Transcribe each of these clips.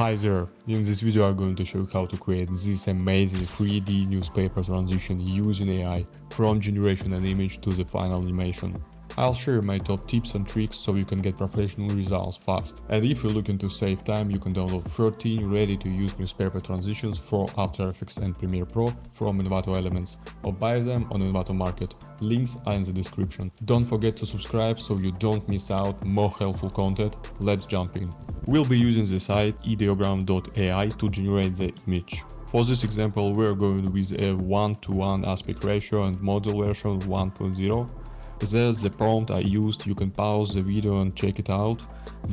Hi there, in this video I'm going to show you how to create this amazing 3D newspaper transition using AI from generation an image to the final animation. I'll share my top tips and tricks so you can get professional results fast. And if you're looking to save time, you can download 13 ready-to-use newspaper transitions for After Effects and Premiere Pro from Envato Elements, or buy them on Envato Market. Links are in the description. Don't forget to subscribe so you don't miss out more helpful content. Let's jump in. We'll be using the site ideogram.ai to generate the image. For this example, we're going with a 1:1 aspect ratio and model version 1.0. There's the prompt I used, you can pause the video and check it out,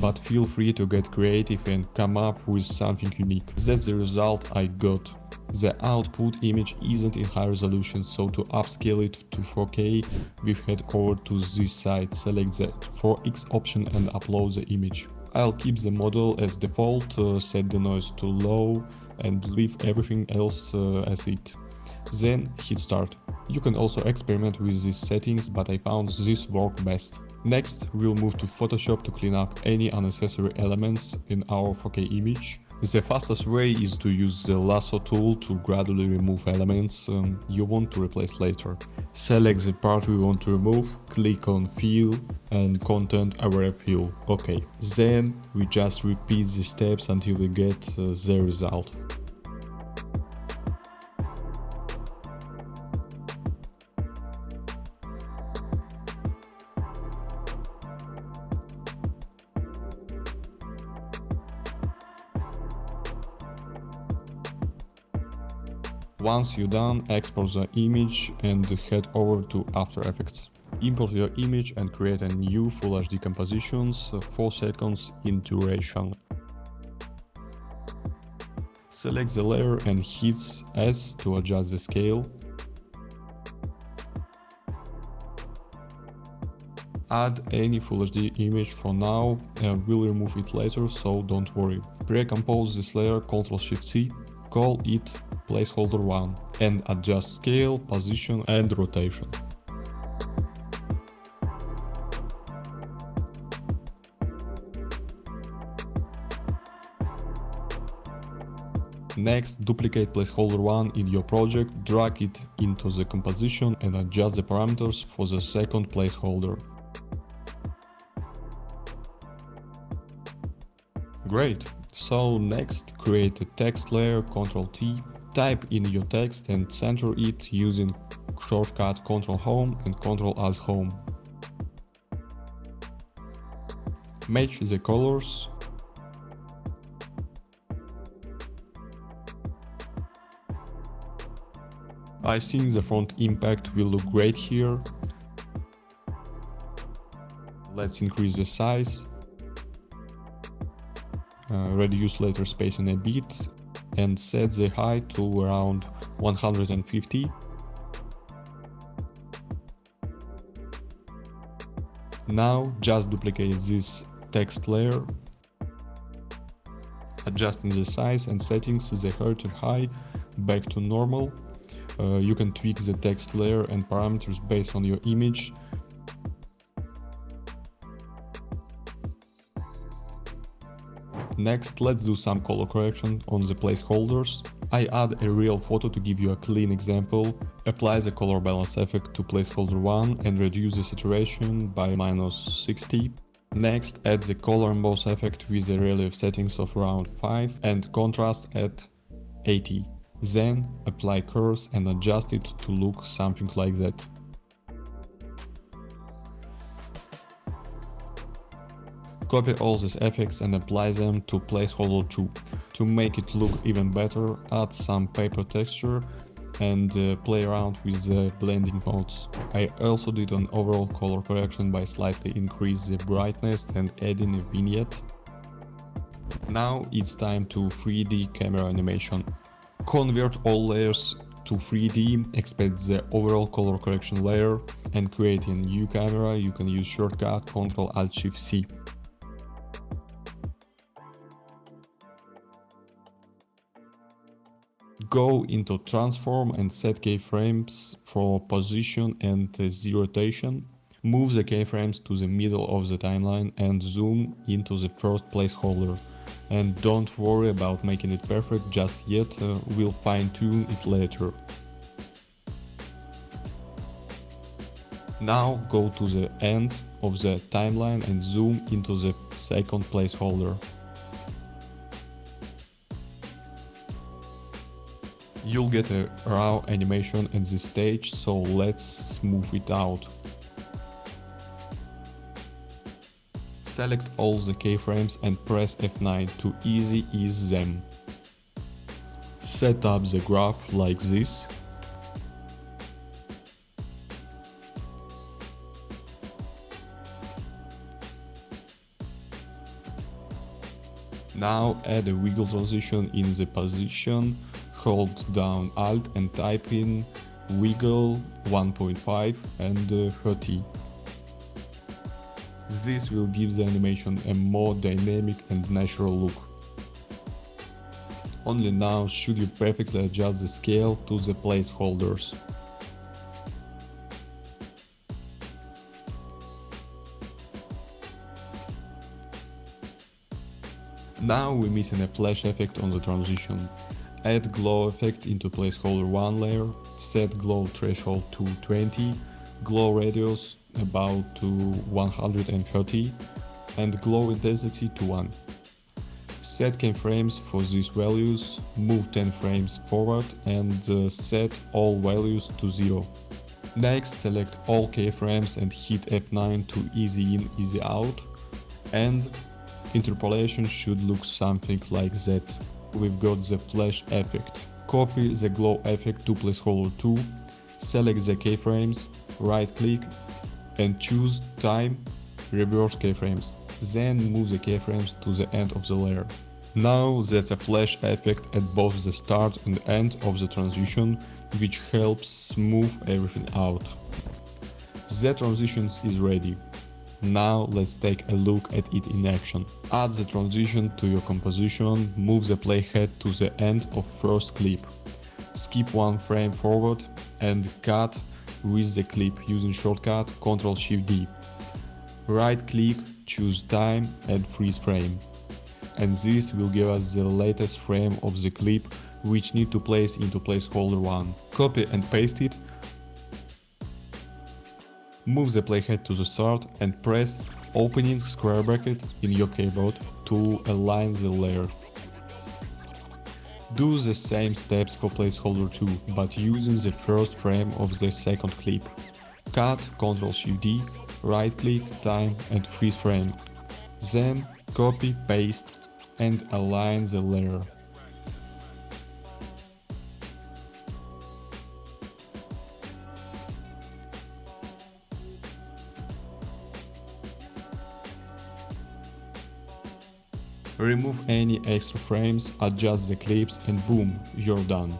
but feel free to get creative and come up with something unique. That's the result I got. The output image isn't in high resolution, so to upscale it to 4K, we've head over to this site, select the 4x option and upload the image. I'll keep the model as default, set the noise to low and leave everything else as it. Then hit start. You can also experiment with these settings, but I found this work best. Next, we'll move to Photoshop to clean up any unnecessary elements in our 4K image. The fastest way is to use the lasso tool to gradually remove elements you want to replace later. Select the part we want to remove, click on Fill and Content Aware Fill. OK. Then we just repeat the steps until we get the result. Once you're done, export the image and head over to After Effects. Import your image and create a new Full HD compositions, 4 seconds in duration. Select the layer and hit S to adjust the scale. Add any Full HD image for now, and we'll remove it later, so don't worry. Pre-compose this layer, Ctrl+Shift+C, call it placeholder 1 and adjust scale, position and rotation. Next, duplicate placeholder 1 in your project, drag it into the composition and adjust the parameters for the second placeholder. Great! So next, create a text layer, Ctrl+T, type in your text and center it using shortcut Ctrl+Home and Ctrl+Alt+Home. Match the colors. I think the front impact will look great here. Let's increase the size. Reduce letter spacing a bit and set the height to around 150. Now just duplicate this text layer, adjusting the size and settings the height high back to normal. You can tweak the text layer and parameters based on your image. Next, let's do some color correction on the placeholders. I add a real photo to give you a clean example. Apply the color balance effect to placeholder 1 and reduce the saturation by -60. Next, add the color emboss effect with the relief settings of around 5 and contrast at 80. Then apply curves and adjust it to look something like that. Copy all these effects and apply them to placeholder 2. To make it look even better, add some paper texture and play around with the blending modes. I also did an overall color correction by slightly increase the brightness and adding a vignette. Now it's time to 3D camera animation. Convert all layers to 3D, expand the overall color correction layer and create a new camera. You can use shortcut Ctrl+Alt+Shift+C. Go into transform and set keyframes for position and Z rotation. Move the keyframes to the middle of the timeline and zoom into the first placeholder. And don't worry about making it perfect just yet, we'll fine-tune it later. Now go to the end of the timeline and zoom into the second placeholder. You'll get a raw animation at this stage, so let's smooth it out. Select all the keyframes and press F9 to easy ease them. Set up the graph like this. Now add a wiggle transition in the position, hold down Alt and type in wiggle 1.5 and 30. This will give the animation a more dynamic and natural look. Only now should you perfectly adjust the scale to the placeholders. Now we're missing a flash effect on the transition. Add glow effect into placeholder 1 layer, set glow threshold to 20, glow radius about to 130 and glow intensity to 1. Set keyframes for these values, move 10 frames forward and set all values to 0. Next select all keyframes and hit F9 to easy in, easy out, and interpolation should look something like that. We've got the flash effect. Copy the glow effect to placeholder 2, select the keyframes, right click and choose time, reverse keyframes. Then move the keyframes to the end of the layer. Now that's a flash effect at both the start and end of the transition, which helps smooth everything out. The transition is ready. Now let's take a look at it in action. Add the transition to your composition, move the playhead to the end of first clip. Skip one frame forward and cut with the clip using shortcut Ctrl-Shift-D. Right click, choose time and freeze frame. And this will give us the latest frame of the clip, which need to place into placeholder 1. Copy and paste it. Move the playhead to the start and press opening square bracket in your keyboard to align the layer. Do the same steps for placeholder 2, but using the first frame of the second clip. Cut, Ctrl-Shift-D, right click, time and freeze frame. Then copy, paste and align the layer. Remove any extra frames, adjust the clips and boom, you're done.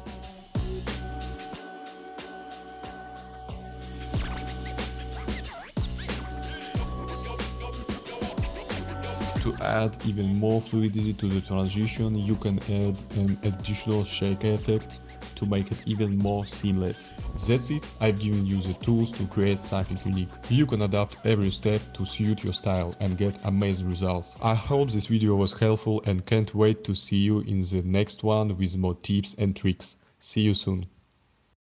To add even more fluidity to the transition, you can add an additional shake effect to make it even more seamless. That's it, I've given you the tools to create something unique. You can adapt every step to suit your style and get amazing results. I hope this video was helpful and can't wait to see you in the next one with more tips and tricks. See you soon.